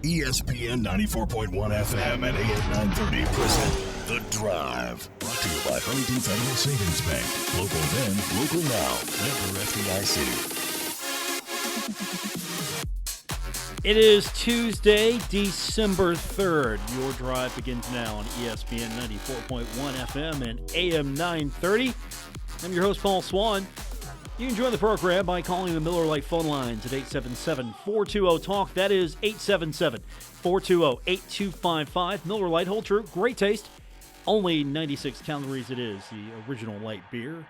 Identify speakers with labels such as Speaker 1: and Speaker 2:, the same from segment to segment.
Speaker 1: ESPN 94.1 FM and AM 930 present The Drive. Brought to you by Huntington Federal Savings Bank. Local then, local now. Member FDIC.
Speaker 2: It is Tuesday, December 3rd. Your drive begins now on ESPN 94.1 FM and AM 930. I'm your host, Paul Swann. You can join the program by calling the Miller Lite phone lines at 877-420-TALK. That is 877-420-8255. Miller Lite, hold true, great taste. Only 96 calories it is, the original light beer.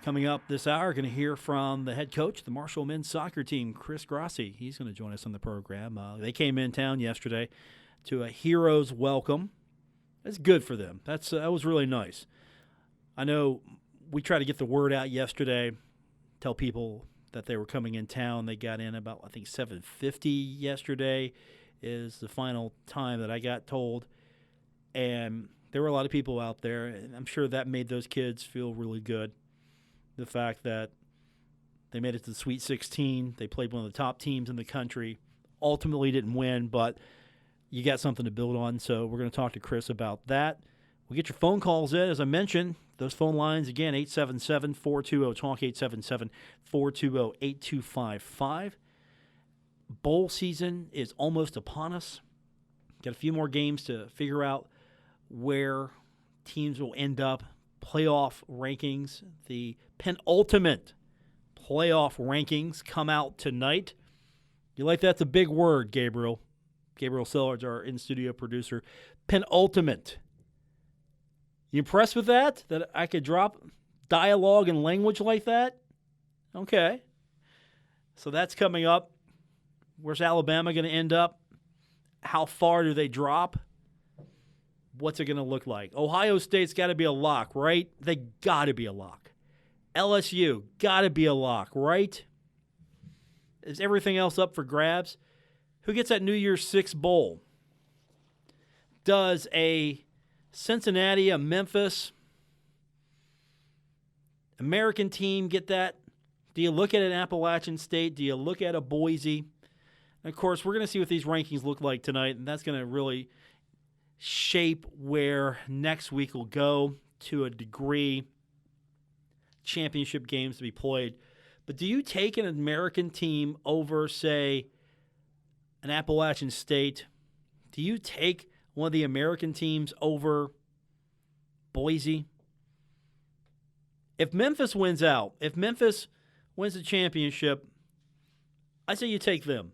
Speaker 2: Coming up this hour, going to hear from the head coach of the Marshall men's soccer team, Chris Grassie. He's going to join us on the program. They came in town yesterday to a hero's welcome. That's good for them. That was really nice. I know we tried to get the word out yesterday, tell people that they were coming in town. They got in about, I think, 7:50 yesterday is the final time that I got told. And there were a lot of people out there, and I'm sure that made those kids feel really good. The fact that they made it to the Sweet 16, they played one of the top teams in the country, ultimately didn't win, but you got something to build on. So we're going to talk to Chris about that. We'll get your phone calls in, as I mentioned. Those phone lines, again, 877-420-TALK, 877-420-8255. Bowl season is almost upon us. Got a few more games to figure out where teams will end up. Playoff rankings, the penultimate playoff rankings come out tonight. You like that's a big word, Gabriel. Gabriel Sellards, our in-studio producer. Penultimate. You impressed with that? That I could drop dialogue and language like that? Okay. So that's coming up. Where's Alabama going to end up? How far do they drop? What's it going to look like? Ohio State's got to be a lock, right? They got to be a lock. LSU, got to be a lock, right? Is everything else up for grabs? Who gets that New Year's Six bowl? Does a Cincinnati, a Memphis, American team get that? Do you look at an Appalachian State? Do you look at a Boise? And of course, we're going to see what these rankings look like tonight, and that's going to really shape where next week will go to a degree. Championship games to be played. But do you take an American team over, say, an Appalachian State? Do you take one of the American teams over Boise? If Memphis wins out, if Memphis wins the championship, I say you take them.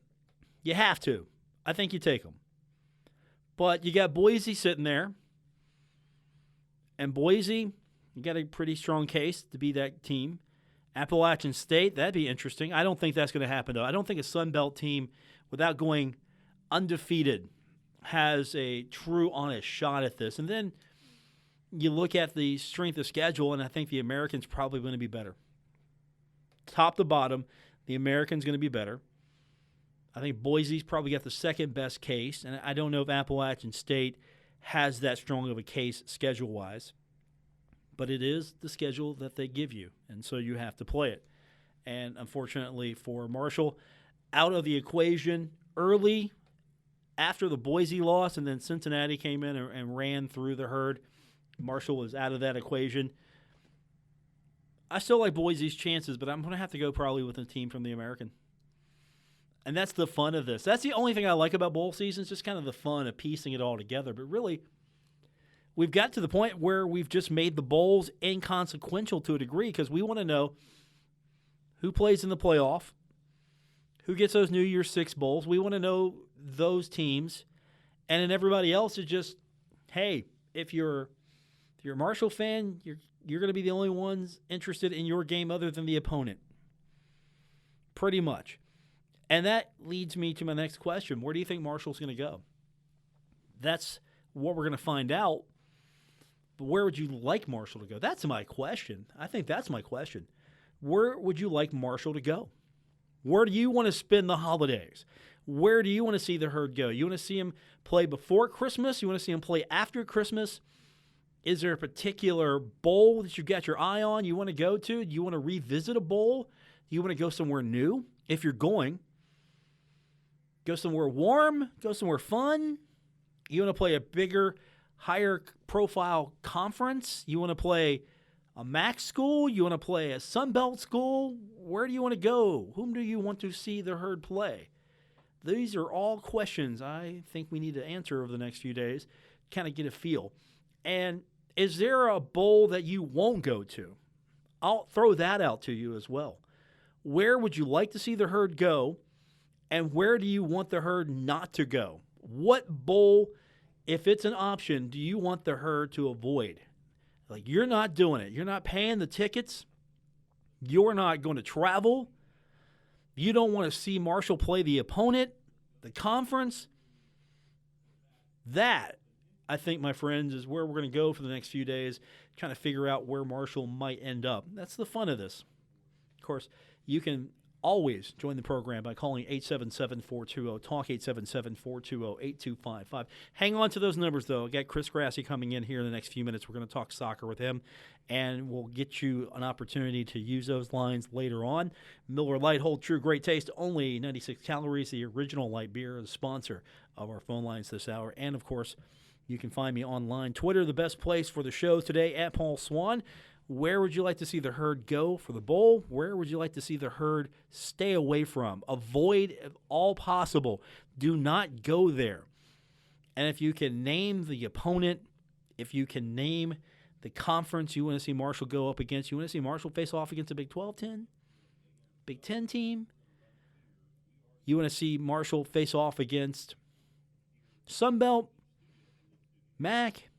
Speaker 2: You have to. I think you take them. But you got Boise sitting there. And Boise, you got a pretty strong case to be that team. Appalachian State, that'd be interesting. I don't think that's going to happen, though. I don't think a Sun Belt team, without going undefeated, has a true, honest shot at this. And then you look at the strength of schedule, and I think the American's probably going to be better. Top to bottom, the American's going to be better. I think Boise's probably got the second best case, and I don't know if Appalachian State has that strong of a case schedule-wise. But it is the schedule that they give you, and so you have to play it. And unfortunately for Marshall, out of the equation early after the Boise loss, and then Cincinnati came in and ran through the herd. Marshall was out of that equation. I still like Boise's chances, but I'm going to have to go probably with a team from the American. And that's the fun of this. That's the only thing I like about bowl seasons, just kind of the fun of piecing it all together. But really, we've got to the point where we've just made the bowls inconsequential to a degree because we want to know who plays in the playoff, who gets those New Year's Six bowls. We want to know those teams. And then everybody else is just, hey, if you're a Marshall fan, you're going to be the only ones interested in your game other than the opponent. Pretty much. And that leads me to my next question. Where do you think Marshall's going to go? That's what we're going to find out. But where would you like Marshall to go? That's my question. I think that's my question. Where would you like Marshall to go? Where do you want to spend the holidays? Where do you want to see the herd go? You want to see him play before Christmas? You want to see him play after Christmas? Is there a particular bowl that you've got your eye on you want to go to? Do you want to revisit a bowl? Do you want to go somewhere new if you're going? Go somewhere warm, go somewhere fun. You want to play a bigger, higher profile conference? You want to play a MAC school? You want to play a Sun Belt school? Where do you want to go? Whom do you want to see the Herd play? These are all questions I think we need to answer over the next few days, kind of get a feel. And is there a bowl that you won't go to? I'll throw that out to you as well. Where would you like to see the Herd go, and where do you want the Herd not to go? What bowl, if it's an option, do you want the Herd to avoid? Like, you're not doing it. You're not paying the tickets. You're not going to travel. You don't want to see Marshall play the opponent, the conference. That, I think, my friends, is where we're going to go for the next few days, trying to figure out where Marshall might end up. That's the fun of this. Of course, you can always join the program by calling 877-420-TALK, 877-420-8255. Hang on to those numbers, though. I got Chris Grassie coming in here in the next few minutes. We're going to talk soccer with him, and we'll get you an opportunity to use those lines later on. Miller Lite, hold true, great taste, only 96 calories. The original light beer, the sponsor of our phone lines this hour. And, of course, you can find me online. Twitter, the best place for the show today, at Paul Swann. Where would you like to see the Herd go for the bowl? Where would you like to see the Herd stay away from? Avoid if all possible. Do not go there. And if you can name the opponent, if you can name the conference you want to see Marshall go up against, you want to see Marshall face off against a Big 12 team, Big 10 team, you want to see Marshall face off against Sun Belt, MAC,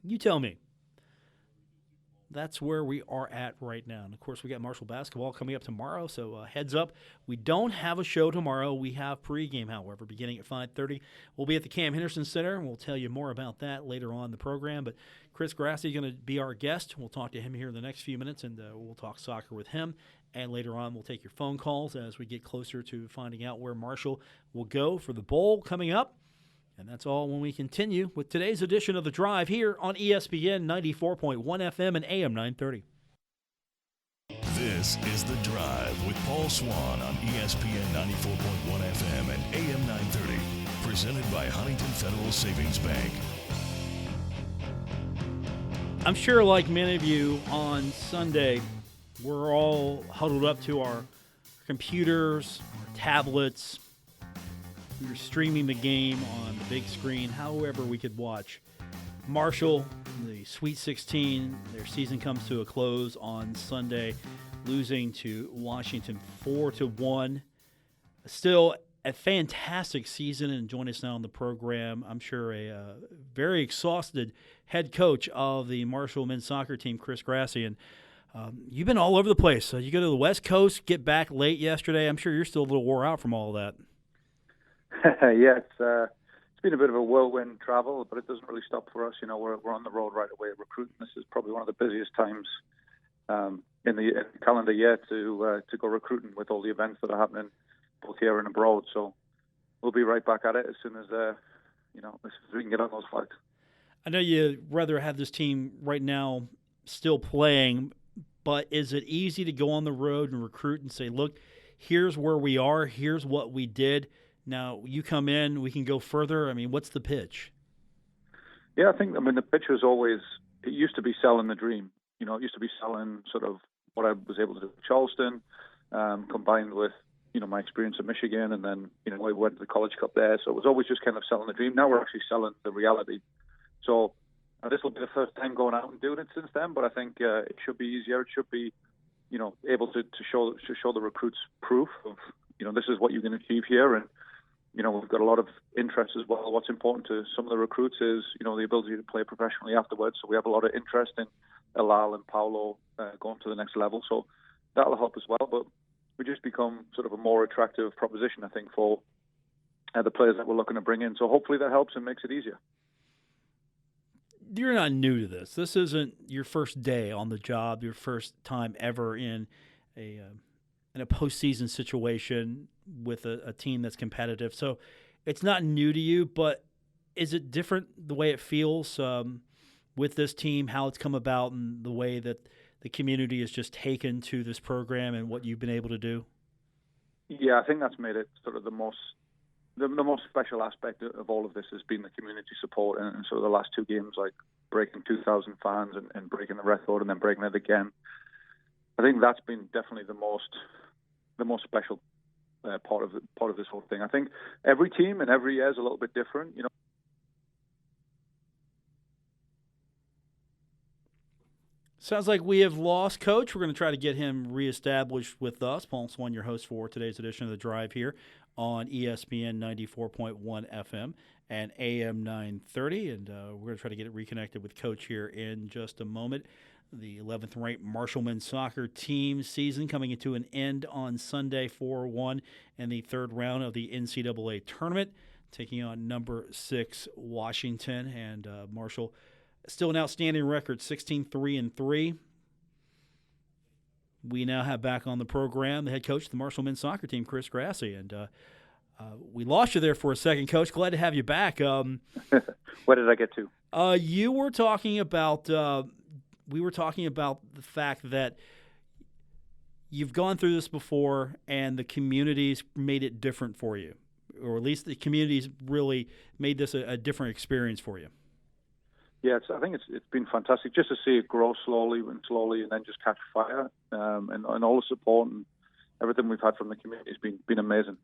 Speaker 2: you tell me. That's where we are at right now. And, of course, we got Marshall basketball coming up tomorrow, so heads up. We don't have a show tomorrow. We have pregame, however, beginning at 5:30. We'll be at the Cam Henderson Center, and we'll tell you more about that later on in the program. But Chris Grassie is going to be our guest. We'll talk to him here in the next few minutes, and we'll talk soccer with him. And later on, we'll take your phone calls as we get closer to finding out where Marshall will go for the bowl coming up. And that's all when we continue with today's edition of The Drive here on ESPN 94.1 FM and AM 930.
Speaker 1: This is The Drive with Paul Swann on ESPN 94.1 FM and AM 930. Presented by Huntington Federal Savings Bank.
Speaker 2: I'm sure, like many of you, on Sunday, we're all huddled up to our computers, our tablets. We were streaming the game on the big screen, however we could watch. Marshall, the Sweet 16, their season comes to a close on Sunday, losing to Washington 4-1. Still a fantastic season, and join us now on the program. I'm sure a very exhausted head coach of the Marshall men's soccer team, Chris Grassie. And you've been all over the place. So you go to the West Coast, get back late yesterday. I'm sure you're still a little wore out from all that.
Speaker 3: Yeah, it's been a bit of a whirlwind travel, but it doesn't really stop for us. You know, we're on the road right away recruiting. This is probably one of the busiest times in the calendar year to go recruiting with all the events that are happening both here and abroad. So we'll be right back at it as soon as as soon as we can get on those flights. I
Speaker 2: know you'd rather have this team right now still playing, but is it easy to go on the road and recruit and say, look, here's where we are, here's what we did. Now, you come in, we can go further. I mean, what's the pitch?
Speaker 3: Yeah, the pitch was always, it used to be selling the dream. You know, it used to be selling sort of what I was able to do at Charleston, combined with, my experience at Michigan. And then, I went to the College Cup there. So it was always just kind of selling the dream. Now we're actually selling the reality. So this will be the first time going out and doing it since then. But I think it should be easier. It should be, able to show the recruits proof of, this is what you can achieve here. And, we've got a lot of interest as well. What's important to some of the recruits is, the ability to play professionally afterwards. So we have a lot of interest in Elal and Paulo going to the next level. So that'll help as well. But we just become sort of a more attractive proposition, I think, for the players that we're looking to bring in. So hopefully that helps and makes it easier.
Speaker 2: You're not new to this. This isn't your first day on the job, your first time ever in a postseason situation with a team that's competitive. So it's not new to you, but is it different the way it feels with this team, how it's come about, and the way that the community has just taken to this program and what you've been able to do?
Speaker 3: Yeah, I think that's made it sort of the most the most special aspect of all of this has been the community support, and so the last two games, like breaking 2,000 fans and breaking the record and then breaking it again. I think that's been definitely the most special part of this whole thing. I think every team and every year is a little bit different,
Speaker 2: Sounds like we have lost Coach. We're going to try to get him reestablished with us. Paul Swann, your host for today's edition of The Drive here on ESPN 94.1 FM and AM 930. And we're going to try to get it reconnected with Coach here in just a moment. The 11th ranked Marshall men's soccer team season coming into an end on Sunday, 4-1 in the third round of the NCAA tournament, taking on number 6 Washington. And Marshall, still an outstanding record, 16-3-3. We now have back on the program the head coach of the Marshall men's soccer team, Chris Grassie. And we lost you there for a second, Coach. Glad to have you back.
Speaker 3: Where did I get to?
Speaker 2: You were talking about we were talking about the fact that you've gone through this before and the communities made it different for you, or at least the communities really made this a different experience for you.
Speaker 3: Yeah, I think it's been fantastic just to see it grow slowly and then just catch fire. And all the support and everything we've had from the community has been amazing.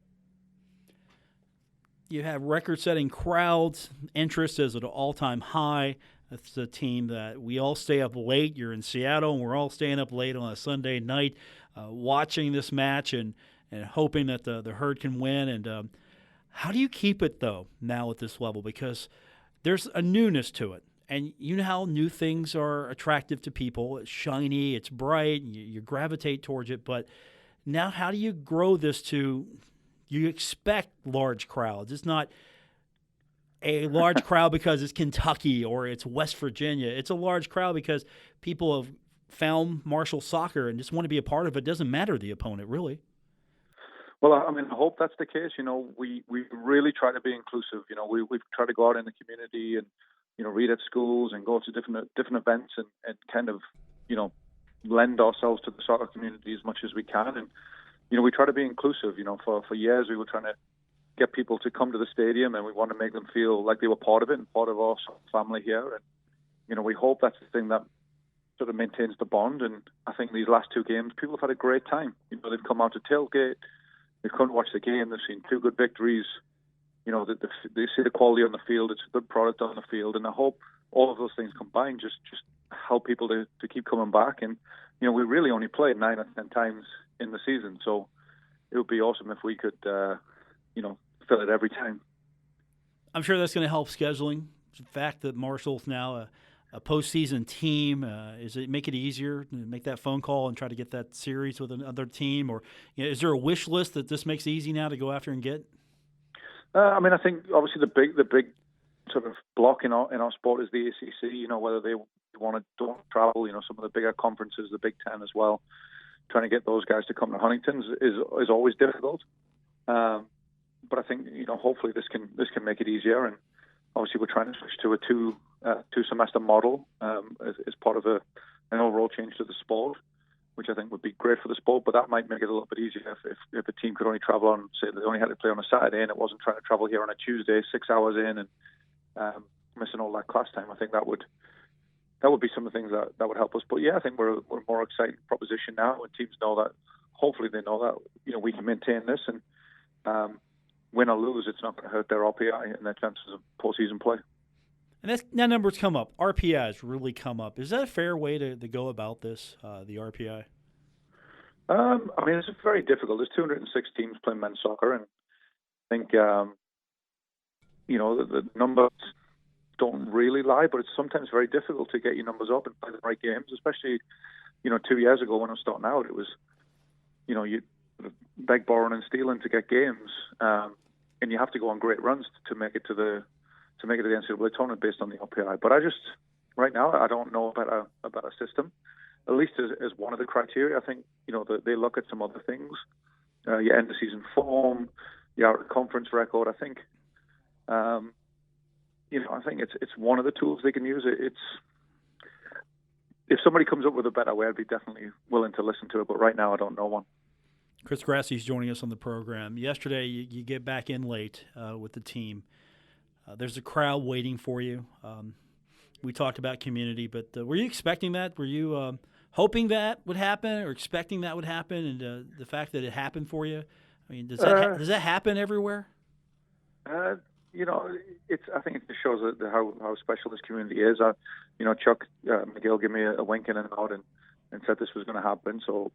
Speaker 2: You have record-setting crowds. Interest is at an all-time high. That's a team that we all stay up late. You're in Seattle, and we're all staying up late on a Sunday night watching this match and hoping that the Herd can win. And how do you keep it, though, now at this level? Because there's a newness to it. And you know how new things are attractive to people. It's shiny, it's bright, you gravitate towards it. But now how do you grow this to – you expect large crowds. It's not a large crowd because it's Kentucky or it's West Virginia. It's a large crowd because people have found Marshall soccer and just want to be a part of it. It doesn't matter the opponent, really.
Speaker 3: Well, I mean, I hope that's the case. We really try to be inclusive. We've tried to go out in the community and, read at schools and go to different events and kind of, lend ourselves to the soccer community as much as we can. And, we try to be inclusive. For years we were trying to get people to come to the stadium and we want to make them feel like they were part of it and part of our family here. And, we hope that's the thing that sort of maintains the bond. And I think these last two games, people have had a great time. They've come out to tailgate. They've come to watch the game. They've seen two good victories. They see the quality on the field. It's a good product on the field, and I hope all of those things combined just help people to keep coming back. And we really only played 9 or 10 times in the season, so it would be awesome if we could, fill it every time.
Speaker 2: I'm sure that's going to help scheduling. The fact that Marshall's now a postseason team, is it make it easier to make that phone call and try to get that series with another team, or is there a wish list that this makes it easy now to go after and get?
Speaker 3: I think obviously the big sort of block in our sport is the ACC. Whether they don't travel. Some of the bigger conferences, the Big Ten as well. Trying to get those guys to come to Huntington is always difficult. But I think hopefully this can make it easier. And obviously we're trying to switch to a two semester model as part of an overall change to the sport, which I think would be great for the sport, but that might make it a little bit easier if a team could only travel on, say, they only had to play on a Saturday and it wasn't trying to travel here on a Tuesday, 6 hours in and missing all that class time. I think that would be some of the things that would help us. But yeah, I think we're a more exciting proposition now, and teams know that. Hopefully, they know that we can maintain this, and win or lose, it's not going to hurt their RPI and their chances of postseason play.
Speaker 2: And that number's come up. RPI has really come up. Is that a fair way to go about this, the RPI?
Speaker 3: It's very difficult. There's 206 teams playing men's soccer, and I think, the numbers don't really lie, but it's sometimes very difficult to get your numbers up and play the right games, especially, 2 years ago when I was starting out, it was, you beg, borrowing, and stealing to get games, and you have to go on great runs to make it to the NCAA tournament based on the RPI. But right now, I don't know about a system, at least as one of the criteria. I think, they look at some other things, your end of season form, your conference record. I think, I think it's one of the tools they can use. If somebody comes up with a better way, I'd be definitely willing to listen to it. But right now, I don't know one.
Speaker 2: Chris Grassie is joining us on the program. Yesterday, you get back in late with the team. There's a crowd waiting for you. We talked about community, but were you expecting that? Were you hoping that would happen or expecting that would happen? And the fact that it happened for you, I mean, does that happen everywhere?
Speaker 3: I think it just shows how special this community is. Chuck McGill gave me a wink and a nod and said this was going to happen. So,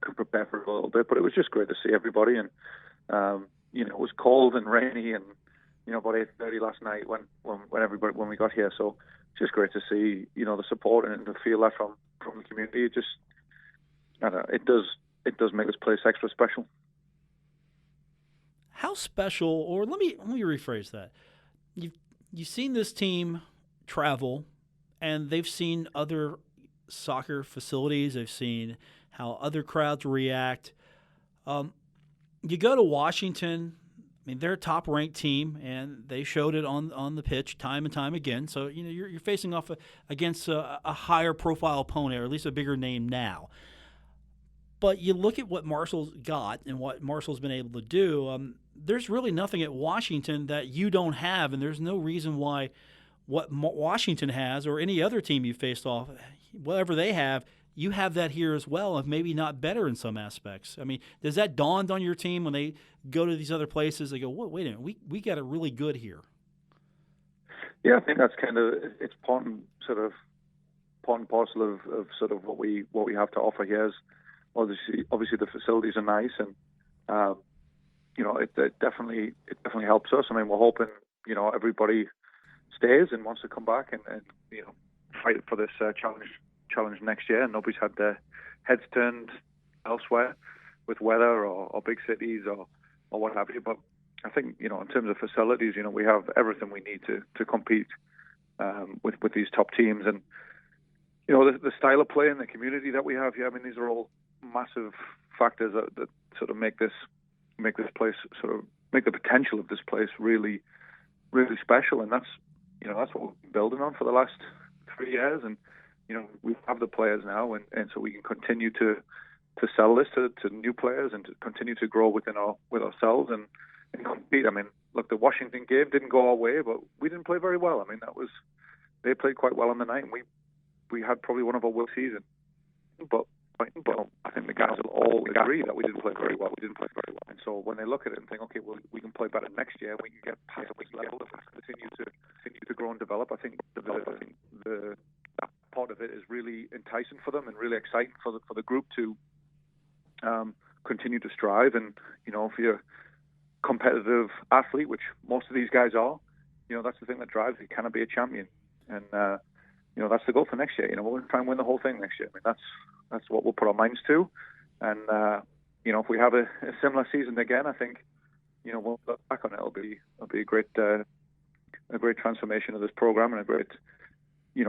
Speaker 3: could prepare for it a little bit. But it was just great to see everybody. And, it was cold and rainy and, about 8:30 last night when we got here. So it's just great to see, the support and to feel that from the community. It just, I don't know, it does make this place extra special.
Speaker 2: How special, or let me rephrase that. You've seen this team travel, and they've seen other soccer facilities. They've seen how other crowds react. You go to Washington. I mean, they're a top-ranked team, and they showed it on the pitch time and time again. So you're facing off against a higher-profile opponent, or at least a bigger name now. But you look at what Marshall's got and what Marshall's been able to do. There's really nothing at Washington that you don't have, and there's no reason why what Washington has or any other team you faced off, whatever they have, you have that here as well, if maybe not better in some aspects. I mean, does that dawn on your team when they go to these other places? They go, wait a minute, we got it really good here.
Speaker 3: Yeah, I think that's kind of it's part and parcel of sort of what we have to offer here. Is obviously the facilities are nice, and it definitely helps us. I mean, we're hoping everybody stays and wants to come back and fight for this challenge next year. And nobody's had their heads turned elsewhere with weather or big cities or what have you. But I think in terms of facilities, we have everything we need to compete with these top teams. And the style of play and the community that we have here. I mean, these are all massive factors that sort of make this place sort of make the potential of this place really, really special. And that's what we've been building on for the last 3 years. And we have the players now, and so we can continue to sell this to new players and to continue to grow with ourselves and compete. I mean, look, the Washington game didn't go our way, but we didn't play very well. I mean, they played quite well on the night, and we had probably one of our worst seasons. But I think the guys will all agree that we didn't play very well. And so when they look at it and think, okay, well, we can play better next year, we can get past this level, continue to grow and develop. I think that part of it is really enticing for them and really exciting for the group to continue to strive. And if you're a competitive athlete, which most of these guys are, that's the thing that drives you. Can I be a champion? And that's the goal for next year. We're going to try and win the whole thing next year. I mean, that's what we'll put our minds to. And if we have a similar season again, I think we'll look back on it. It'll be a great transformation of this program and a great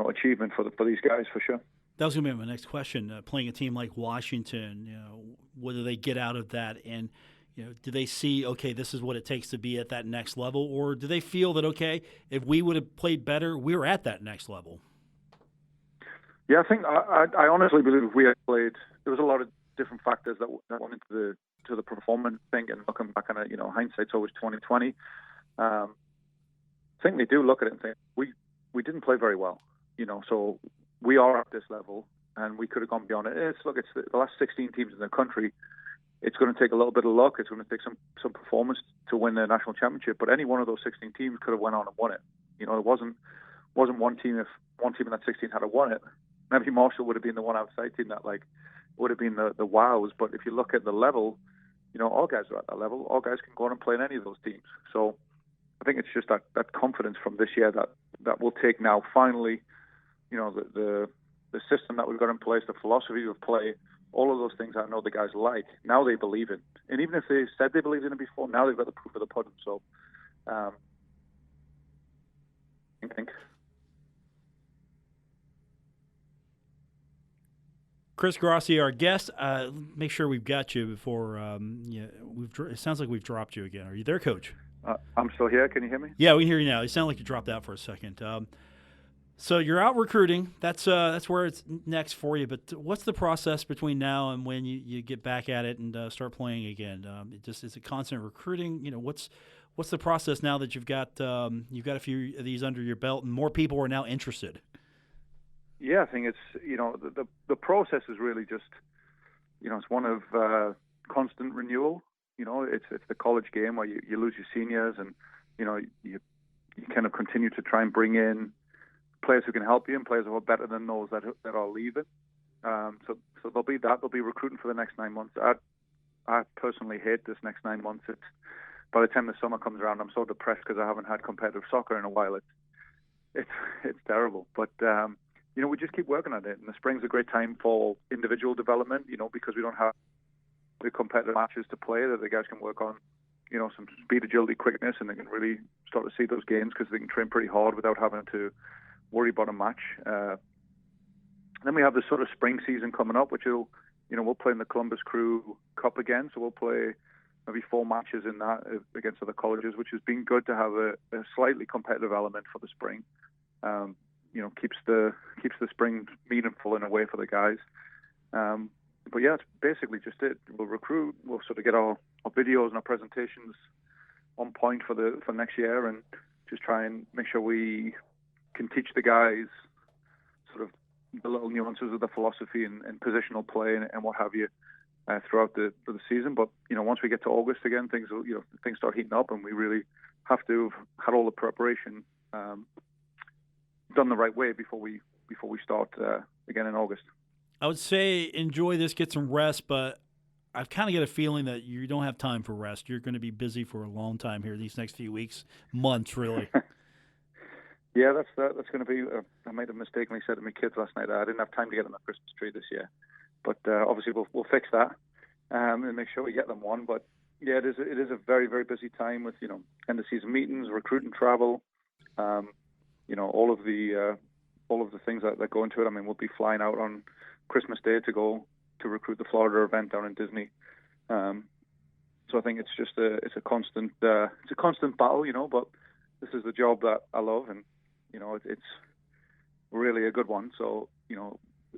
Speaker 3: achievement for these guys for sure.
Speaker 2: That was going to be my next question. Playing a team like Washington, what do they get out of that? And do they see, okay, this is what it takes to be at that next level, or do they feel that, okay, if we would have played better, we're at that next level?
Speaker 3: Yeah, I think I honestly believe if we had played, there was a lot of different factors that went into the performance thing. And looking back on it, hindsight's always 20/20. I think they do look at it and think we didn't play very well. So we are at this level, and we could have gone beyond it. It's the last 16 teams in the country. It's going to take a little bit of luck. It's going to take some performance to win the national championship. But any one of those 16 teams could have went on and won it. It wasn't one team. If one team in that 16 had won it, maybe Marshall would have been the one outside team that would have been the wows. But if you look at the level, all guys are at that level. All guys can go on and play in any of those teams. So I think it's just that confidence from this year that we'll take now. Finally, the system that we've got in place, the philosophy of play, all of those things I know the guys like. Now they believe it. And even if they said they believed in it before, now they've got the proof of the pudding. So I think.
Speaker 2: Chris Grassie, our guest. Make sure we've got you before. It sounds like we've dropped you again. Are you there, Coach?
Speaker 3: I'm still here. Can you hear me?
Speaker 2: Yeah, we can hear you now. You sound like you dropped out for a second. So you're out recruiting. That's where it's next for you. But what's the process between now and when you get back at it and start playing again? Is it constant recruiting? What's the process now that you've got a few of these under your belt and more people are now interested?
Speaker 3: Yeah, I think it's the process is really just it's one of constant renewal. It's the college game where you lose your seniors and you kind of continue to try and bring in players who can help you and players who are better than those that are leaving. So there'll be that. There'll be recruiting for the next 9 months. I personally hate this next 9 months. It's by the time the summer comes around, I'm so depressed because I haven't had competitive soccer in a while. It's terrible. But we just keep working at it. And the spring's a great time for individual development. Because we don't have the competitive matches to play that the guys can work on. Some speed, agility, quickness, and they can really start to see those games because they can train pretty hard without having to worry about a match. Then we have this sort of spring season coming up, which we'll play in the Columbus Crew Cup again. So we'll play maybe 4 matches in that against other colleges, which has been good to have a slightly competitive element for the spring. Keeps the spring meaningful in a way for the guys. But yeah, it's basically just it. We'll recruit. We'll sort of get our videos and our presentations on point for next year, and just try and make sure we can teach the guys sort of the little nuances of the philosophy and positional play and what have you throughout the season. But once we get to August again, things start heating up, and we really have to have had all the preparation done the right way before we start again in August.
Speaker 2: I would say enjoy this, get some rest, but I've kind of get a feeling that you don't have time for rest. You're going to be busy for a long time here these next few weeks, months, really.
Speaker 3: Yeah, that's going to be. I might have mistakenly said to my kids last night that I didn't have time to get them a Christmas tree this year, but obviously we'll fix that and make sure we get them one. But yeah, it is a very, very busy time with end of season meetings, recruiting, travel, all of the things that go into it. I mean, we'll be flying out on Christmas Day to go to recruit the Florida event down in Disney. So I think it's just a constant battle, but this is the job that I love, and it's really a good one. So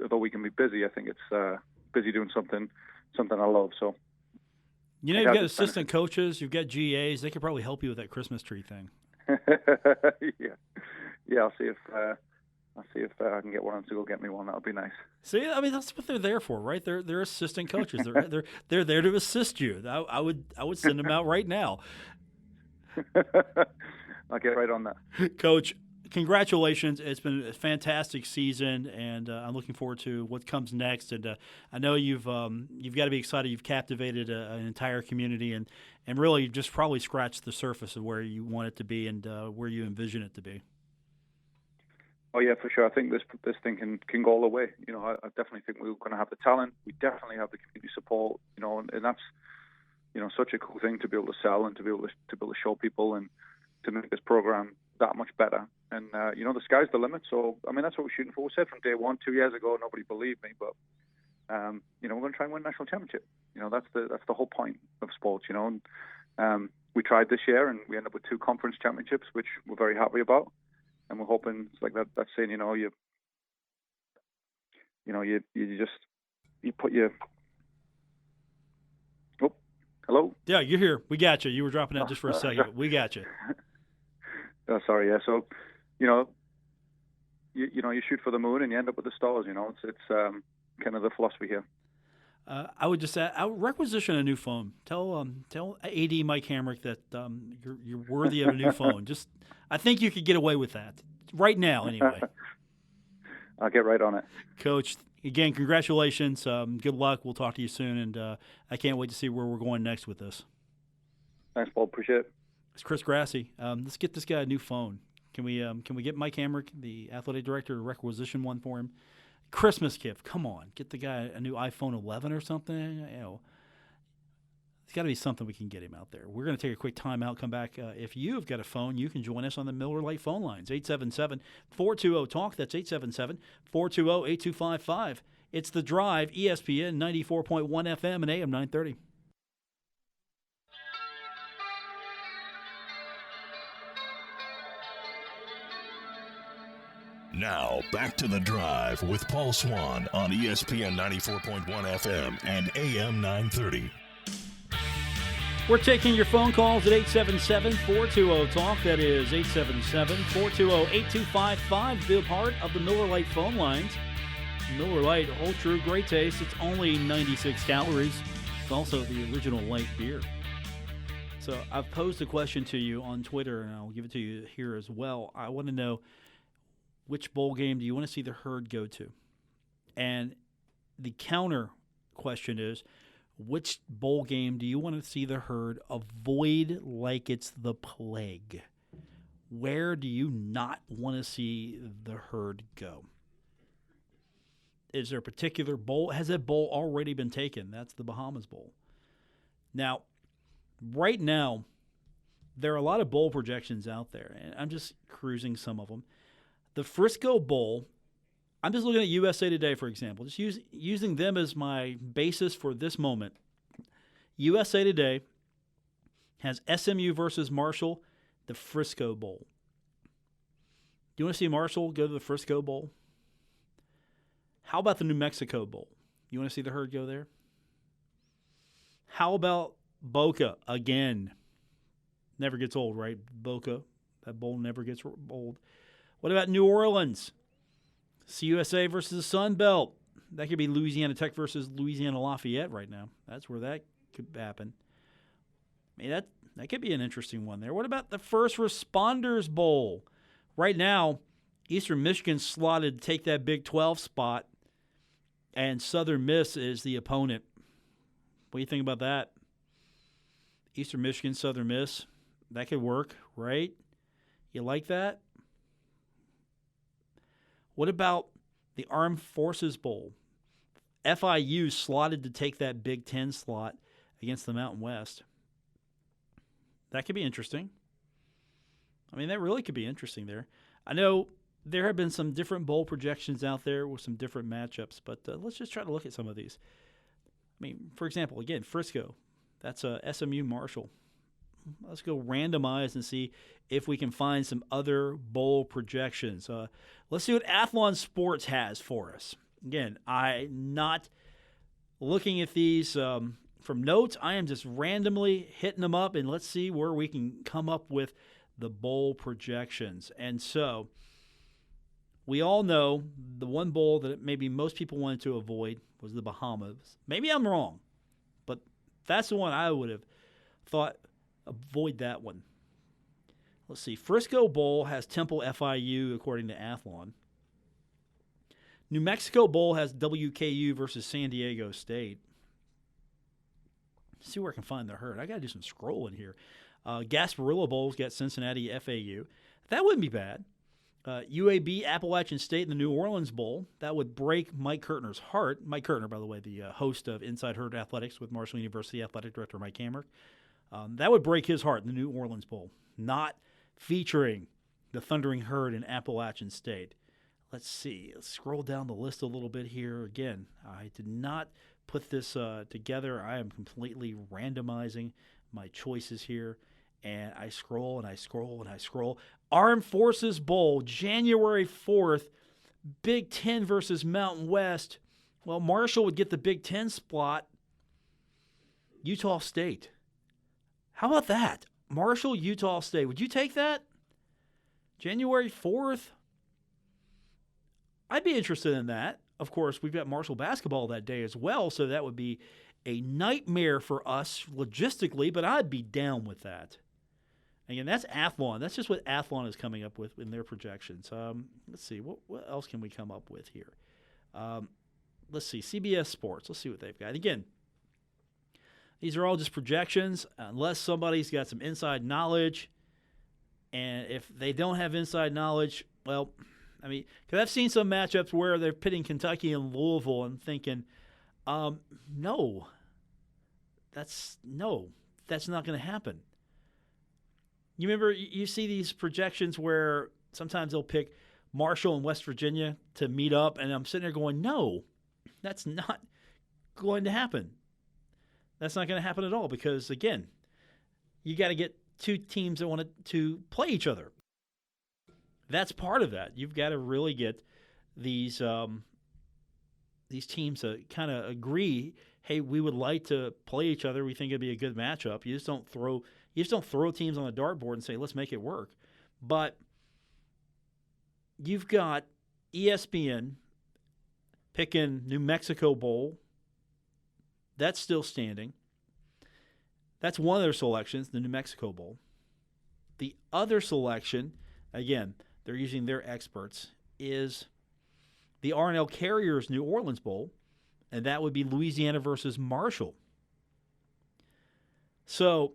Speaker 3: although we can be busy, I think it's busy doing something I love. So
Speaker 2: you've got assistant coaches, you've got GAs. They could probably help you with that Christmas tree thing.
Speaker 3: Yeah. I'll see if I can get one to go get me one. That would be nice.
Speaker 2: See, I mean, that's what they're there for, right? They're assistant coaches. They're there to assist you. I would send them out right now.
Speaker 3: I'll get right on that.
Speaker 2: Coach, congratulations. It's been a fantastic season, and I'm looking forward to what comes next. And I know you've got to be excited. You've captivated an entire community and really just probably scratched the surface of where you want it to be and where you envision it to be.
Speaker 3: Oh yeah, for sure. I think this thing can go all the way. I definitely think we're going to have the talent. We definitely have the community support. And that's such a cool thing to be able to sell and to be able to show people and to make this program that much better. And the sky's the limit. So I mean, that's what we're shooting for. We said from day one, 2 years ago, nobody believed me, but we're going to try and win a national championship. That's the whole point of sports. And we tried this year, and we ended up with 2 conference championships, which we're very happy about. And we're hoping it's like that's saying, you put your. Oh, hello.
Speaker 2: Yeah, you're here. We got you. You were dropping out just for a second. We got you.
Speaker 3: Oh, sorry. Yeah. So, you shoot for the moon and you end up with the stars. It's kind of the philosophy here.
Speaker 2: I would just say, I would requisition a new phone. Tell AD Mike Hamrick that you're worthy of a new phone. I think you could get away with that right now, anyway.
Speaker 3: I'll get right on it,
Speaker 2: Coach. Again, congratulations. Good luck. We'll talk to you soon, and I can't wait to see where we're going next with this.
Speaker 3: Thanks, Paul. Appreciate it.
Speaker 2: It's Chris Grassie. Let's get this guy a new phone. Can we get Mike Hamrick, the athletic director, to requisition one for him? Christmas gift. Come on, get the guy a new iPhone 11 or something. There's got to be something we can get him out there. We're going to take a quick time out, come back. If you've got a phone, you can join us on the Miller Lite phone lines, 877-420-TALK. That's 877-420-8255. It's The Drive, ESPN 94.1 FM and AM 930.
Speaker 1: Now, back to The Drive with Paul Swann on ESPN 94.1 FM and AM 930.
Speaker 2: We're taking your phone calls at 877-420-TALK. That is 877-420-8255. Be a part of the Miller Lite phone lines. Miller Lite, whole true, great taste. It's only 96 calories. It's also the original light beer. So I've posed a question to you on Twitter, and I'll give it to you here as well. I want to know, which bowl game do you want to see the Herd go to? And the counter question is, which bowl game do you want to see the Herd avoid like it's the plague? Where do you not want to see the Herd go? Is there a particular bowl? Has that bowl already been taken? That's the Bahamas Bowl. Now, right now, there are a lot of bowl projections out there, and I'm just cruising some of them. The Frisco Bowl, I'm just looking at USA Today, for example, just using them as my basis for this moment. USA Today has SMU versus Marshall, the Frisco Bowl. Do you want to see Marshall go to the Frisco Bowl? How about the New Mexico Bowl? You want to see the Herd go there? How about Boca again? Never gets old, right? Boca, that bowl never gets old. What about New Orleans? CUSA versus the Sun Belt. That could be Louisiana Tech versus Louisiana Lafayette right now. That's where that could happen. I mean, that could be an interesting one there. What about the First Responders Bowl? Right now, Eastern Michigan slotted to take that Big 12 spot, and Southern Miss is the opponent. What do you think about that? Eastern Michigan, Southern Miss. That could work, right? You like that? What about the Armed Forces Bowl? FIU slotted to take that Big 10 slot against the Mountain West. That could be interesting. I mean, that really could be interesting there. I know there have been some different bowl projections out there with some different matchups, but let's just try to look at some of these. I mean, for example, again, Frisco. That's a SMU Marshall. Let's go randomize and see if we can find some other bowl projections. Let's see what Athlon Sports has for us. Again, I'm not looking at these from notes. I am just randomly hitting them up, and let's see where we can come up with the bowl projections. And so we all know the one bowl that maybe most people wanted to avoid was the Bahamas. Maybe I'm wrong, but that's the one I would have thought. Avoid that one. Let's see. Frisco Bowl has Temple FIU, according to Athlon. New Mexico Bowl has WKU versus San Diego State. Let's see where I can find the Herd. I got to do some scrolling here. Gasparilla Bowl's got Cincinnati FAU. That wouldn't be bad. UAB Appalachian State in the New Orleans Bowl. That would break Mike Kirtner's heart. Mike Kirtner, by the way, the host of Inside Herd Athletics with Marshall University Athletic Director Mike Hamrick. That would break his heart in the New Orleans Bowl, not featuring the Thundering Herd in Appalachian State. Let's see. Let's scroll down the list a little bit here. Again, I did not put this together. I am completely randomizing my choices here. And I scroll and I scroll and I scroll. Armed Forces Bowl, January 4th, Big Ten versus Mountain West. Well, Marshall would get the Big Ten spot. Utah State. How about that? Marshall, Utah State. Would you take that? January 4th? I'd be interested in that. Of course, we've got Marshall basketball that day as well, so that would be a nightmare for us logistically, but I'd be down with that. Again, that's Athlon. That's just what Athlon is coming up with in their projections. Let's see. What else can we come up with here? Let's see. CBS Sports. Let's see what they've got. Again, these are all just projections unless somebody's got some inside knowledge. And if they don't have inside knowledge, well, I mean, because I've seen some matchups where they're pitting Kentucky and Louisville and thinking, no, that's not going to happen. You remember, you see these projections where sometimes they'll pick Marshall and West Virginia to meet up, and I'm sitting there going, no, that's not going to happen. That's not going to happen at all because, again, you got to get two teams that want to play each other. That's part of that. You've got to really get these teams to kind of agree, hey, we would like to play each other. We think it'd be a good matchup. You just don't throw teams on a dartboard and say, let's make it work. But you've got ESPN picking New Mexico Bowl. That's still standing. That's one of their selections, the New Mexico Bowl. The other selection, again, they're using their experts, is the R&L Carriers New Orleans Bowl, and that would be Louisiana versus Marshall. So,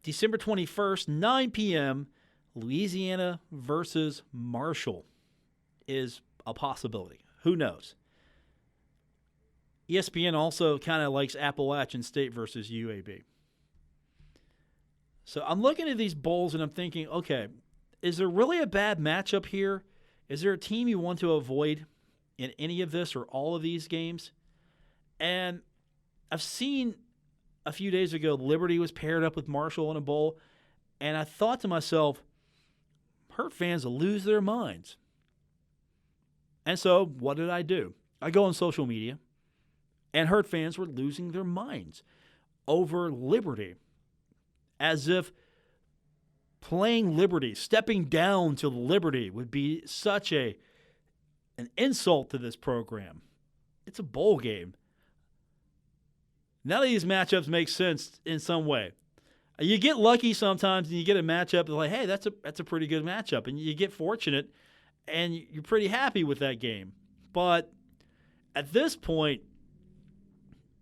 Speaker 2: December 21st, 9 p.m., Louisiana versus Marshall is a possibility. Who knows? ESPN also kind of likes Appalachian State versus UAB. So I'm looking at these bowls and I'm thinking, okay, is there really a bad matchup here? Is there a team you want to avoid in any of this or all of these games? And I've seen a few days ago Liberty was paired up with Marshall in a bowl, and I thought to myself, Hurt fans will lose their minds. And so what did I do? I go on social media, and Hurt fans were losing their minds over Liberty, as if playing Liberty, stepping down to Liberty would be such an insult to this program. It's a bowl game. None of these matchups make sense in some way. You get lucky sometimes and you get a matchup like, hey, that's a pretty good matchup. And you get fortunate and you're pretty happy with that game. But at this point,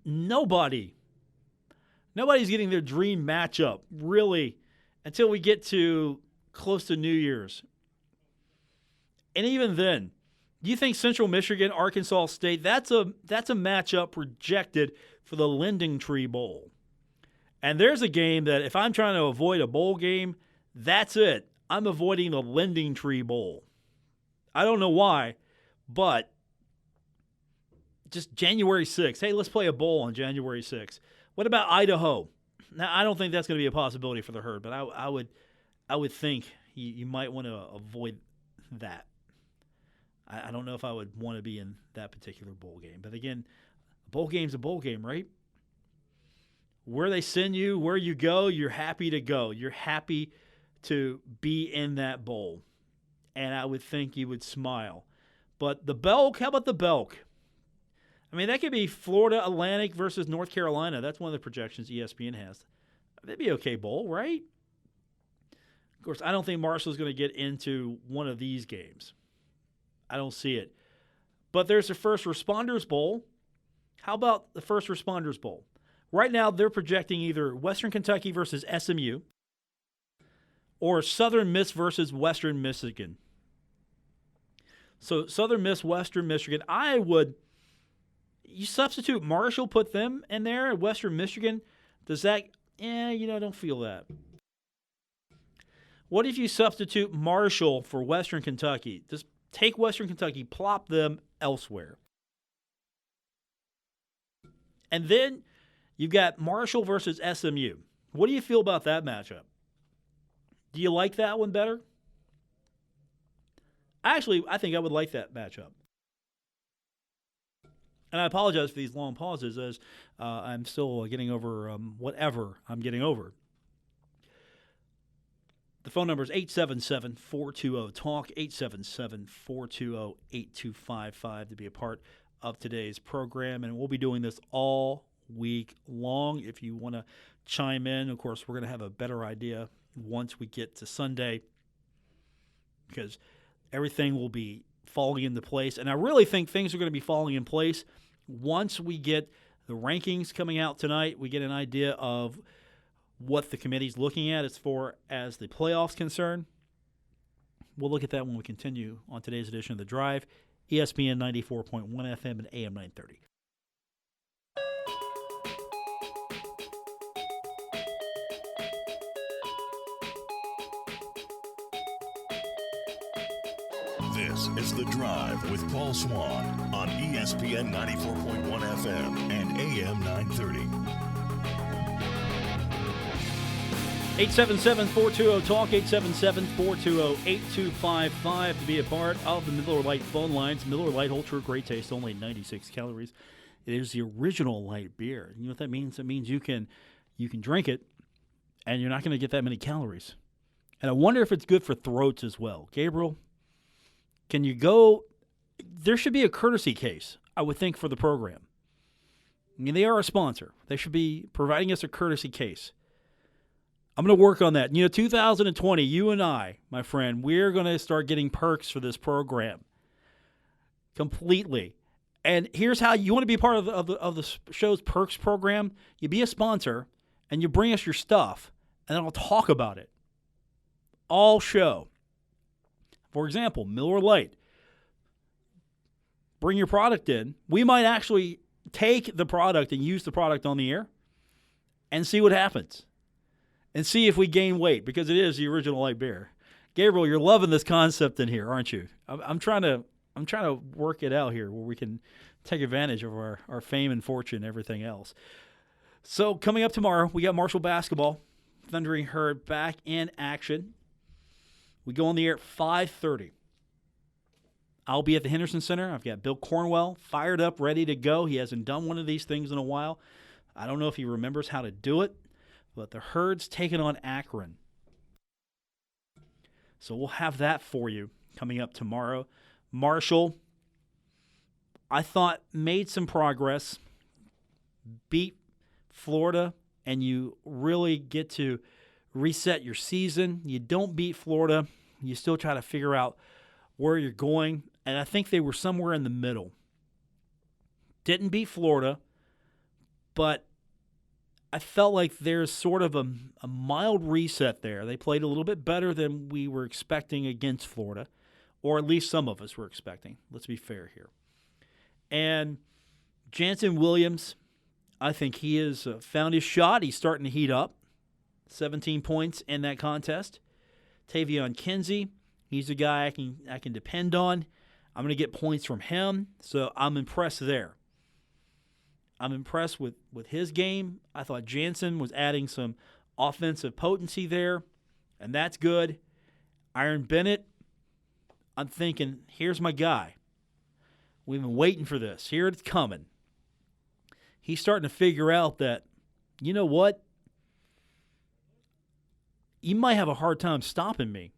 Speaker 2: nobody's getting their dream matchup, really, until we get to close to New Year's. And even then, do you think Central Michigan, Arkansas State, that's a matchup projected for the Lending Tree Bowl? And there's a game that if I'm trying to avoid a bowl game, that's it. I'm avoiding the Lending Tree Bowl. I don't know why, but just January 6th. Hey, let's play a bowl on January 6th. What about Idaho? Now, I don't think that's going to be a possibility for the Herd, but I would think you might want to avoid that. I don't know if I would want to be in that particular bowl game. But again, a bowl game's a bowl game, right? Where they send you, where you go, you're happy to go. You're happy to be in that bowl. And I would think you would smile. But the Belk, how about the Belk? I mean, that could be Florida Atlantic versus North Carolina. That's one of the projections ESPN has. That'd be okay bowl, right? Of course, I don't think Marshall's going to get into one of these games. I don't see it. But there's the First Responders Bowl. How about the First Responders Bowl? Right now, they're projecting either Western Kentucky versus SMU or Southern Miss versus Western Michigan. So Southern Miss, Western Michigan. You substitute Marshall, put them in there at Western Michigan. Does that, don't feel that. What if you substitute Marshall for Western Kentucky? Just take Western Kentucky, plop them elsewhere. And then you've got Marshall versus SMU. What do you feel about that matchup? Do you like that one better? Actually, I think I would like that matchup. And I apologize for these long pauses as I'm still getting over whatever I'm getting over. The phone number is 877-420-TALK, 877-420-8255 to be a part of today's program. And we'll be doing this all week long. If you want to chime in, of course, we're going to have a better idea once we get to Sunday because everything will be falling into place. And I really think things are going to be falling in place once we get the rankings coming out tonight. We get an idea of what the committee's looking at as far as the playoffs concerned. We'll look at that when we continue on today's edition of The Drive, ESPN 94.1 FM and AM 930.
Speaker 1: This is The Drive with Paul Swann on ESPN 94.1 FM and AM 930.
Speaker 2: 877-420-TALK, 877-420-8255 to be a part of the Miller Lite phone lines. Miller Lite Ultra, great taste, only 96 calories. It is the original light beer. You know what that means? It means you can drink it, and you're not going to get that many calories. And I wonder if it's good for throats as well. Gabriel, can you go? There should be a courtesy case, I would think, for the program. I mean, they are a sponsor. They should be providing us a courtesy case. I'm going to work on that. 2020, you and I, my friend, we're going to start getting perks for this program completely. And here's how you want to be part of the show's perks program. You be a sponsor, and you bring us your stuff, and then I'll talk about it all show. For example, Miller Lite. Bring your product in. We might actually take the product and use the product on the air and see what happens. And see if we gain weight, because it is the original light beer. Gabriel, you're loving this concept in here, aren't you? I'm trying to work it out here where we can take advantage of our fame and fortune and everything else. So coming up tomorrow, we got Marshall basketball. Thundering Herd back in action. We go on the air at 5:30. I'll be at the Henderson Center. I've got Bill Cornwell fired up, ready to go. He hasn't done one of these things in a while. I don't know if he remembers how to do it. But the Herd's taking on Akron. So we'll have that for you coming up tomorrow. Marshall, I thought, made some progress. Beat Florida, and you really get to reset your season. You don't beat Florida. You still try to figure out where you're going. And I think they were somewhere in the middle. Didn't beat Florida, but I felt like there's sort of a mild reset there. They played a little bit better than we were expecting against Florida, or at least some of us were expecting. Let's be fair here. And Jansen Williams, I think he has found his shot. He's starting to heat up. 17 points in that contest. Tavion Kinsey, he's a guy I can depend on. I'm going to get points from him, so I'm impressed there. I'm impressed with his game. I thought Jansen was adding some offensive potency there, and that's good. Iron Bennett, I'm thinking, here's my guy. We've been waiting for this. Here it's coming. He's starting to figure out that, you know what? You might have a hard time stopping me.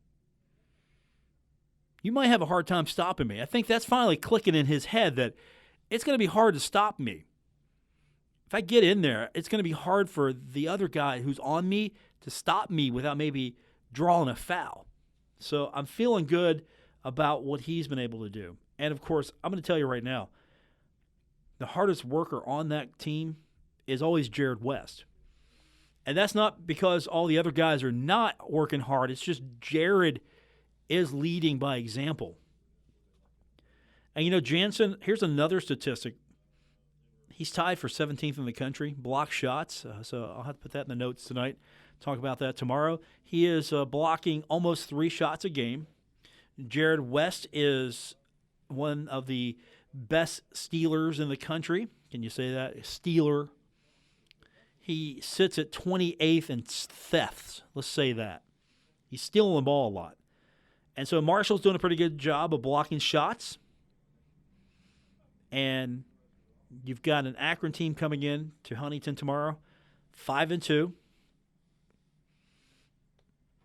Speaker 2: I think that's finally clicking in his head that it's going to be hard to stop me. If I get in there, it's going to be hard for the other guy who's on me to stop me without maybe drawing a foul. So I'm feeling good about what he's been able to do. And, of course, I'm going to tell you right now, the hardest worker on that team is always Jared West. And that's not because all the other guys are not working hard. It's just Jared is leading by example. And, Jansen, here's another statistic. He's tied for 17th in the country, block shots. So I'll have to put that in the notes tonight. Talk about that tomorrow. He is blocking almost 3 shots a game. Jared West is one of the best stealers in the country. Can you say that? Stealer. He sits at 28th in thefts. Let's say that. He's stealing the ball a lot. And so Marshall's doing a pretty good job of blocking shots. And you've got an Akron team coming in to Huntington tomorrow, 5-2.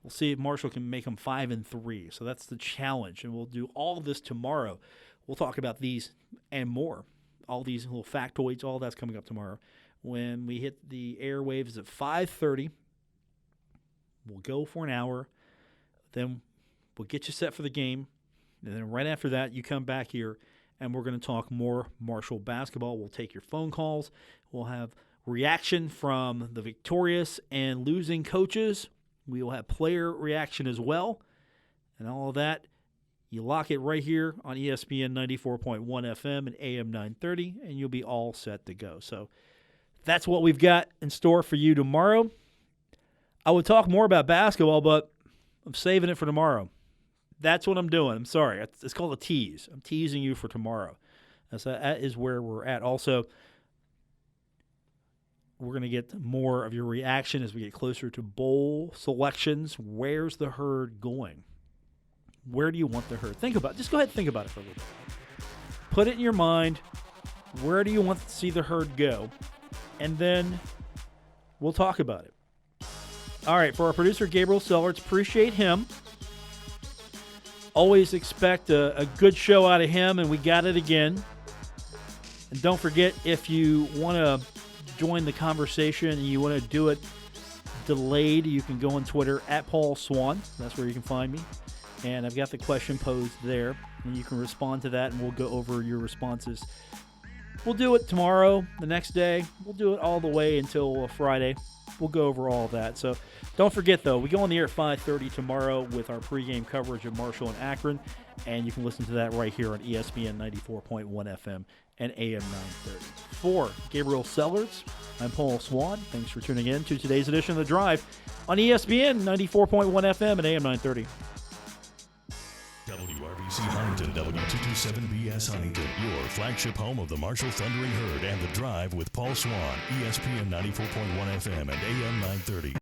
Speaker 2: We'll see if Marshall can make them 5-3. So that's the challenge, and we'll do all of this tomorrow. We'll talk about these and more. All these little factoids, all that's coming up tomorrow. When we hit the airwaves at 5:30, we'll go for an hour. Then we'll get you set for the game. And then right after that, you come back here, and we're going to talk more Marshall basketball. We'll take your phone calls. We'll have reaction from the victorious and losing coaches. We will have player reaction as well. And all of that, you lock it right here on ESPN 94.1 FM and AM 930, and you'll be all set to go. So that's what we've got in store for you tomorrow. I would talk more about basketball, but I'm saving it for tomorrow. That's what I'm doing. I'm sorry. It's called a tease. I'm teasing you for tomorrow. So that is where we're at. Also, We're going to get more of your reaction as we get closer to bowl selections. Where's the herd going? Where do you want the herd? Just go ahead and think about it for a little bit. Put it in your mind. Where do you want to see the herd go? And then we'll talk about it. All right, for our producer, Gabriel Sellards, appreciate him. Always expect a good show out of him, and we got it again. And don't forget, if you want to join the conversation and you want to do it delayed, you can go on Twitter at Paul Swann. That's where you can find me. And I've got the question posed there, and you can respond to that, and we'll go over your responses. We'll do it tomorrow, the next day. We'll do it all the way until Friday. We'll go over all of that. So don't forget, though, we go on the air at 5:30 tomorrow with our pregame coverage of Marshall and Akron, and you can listen to that right here on ESPN 94.1 FM and AM 930. For Gabriel Sellards, I'm Paul Swann. Thanks for tuning in to today's edition of The Drive on ESPN 94.1 FM and AM 930.
Speaker 1: WRBC Huntington, W227BS Huntington, your flagship home of the Marshall Thundering Herd and The Drive with Paul Swann, ESPN 94.1 FM and AM 930.